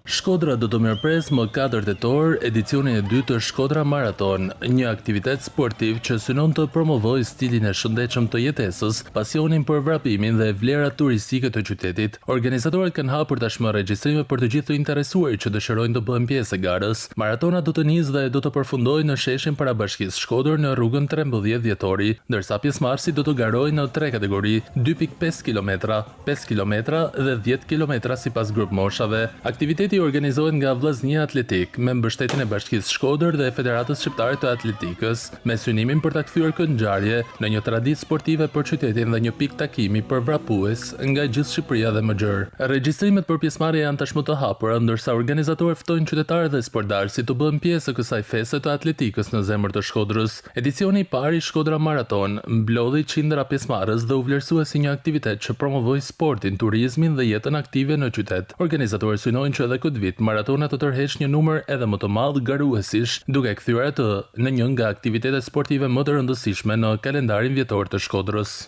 Shkodra do të mirëpres më 4 tetor edicionin e 2 të Shkodra Marathon, një aktivitet sportiv që synon të promovojë stilin e shëndetshëm të jetesës, pasionin për vrapimin dhe vlerat turistike të qytetit. Organizatorët kanë hapur tashmë regjistrime për të gjithë të interesuarit që dëshirojnë të bëhen pjesë e garës. Maratona do të nisë dhe do të përfundojë në sheshin parabashkisë Shkodër në rrugën 13 dhjetori, ndërsa pjesëmarrësit do të garojnë në 3 kategori: 2.5 km, 5 km dhe 10 km sipas grup moshave. Aktiviteti organizohet nga Vllaznia Atletik me mbështetjen e Bashkisë Shkodër dhe Federatës Shqiptare të Atletikës, me synimin për ta kthyer këtë ngjarje në një traditë sportive për qytetin dhe një pikë takimi për vrapues nga gjithë Shqipëria dhe më gjerë. Regjistrimet për pjesëmarrje janë tashmë të hapura, ndërsa organizatorët ftojnë qytetarët dhe sportdarësit të bëhen pjesë e kësaj feste të atletikës në zemër të Shkodrës. Edicioni i parë i Shkodra Marathon mblodhi qindra pjesëmarrës dhe u vlerësua si një aktivitet që promovoi sportin, turizmin dhe jetën aktive në qytet. Organizatorët synojnë që edhe këtë vit maratona të tërheqë një numër edhe më të madh garuesish, duke kthyer atë në një nga aktivitetet sportive më të rëndësishme në kalendarin vjetor të Shkodrës.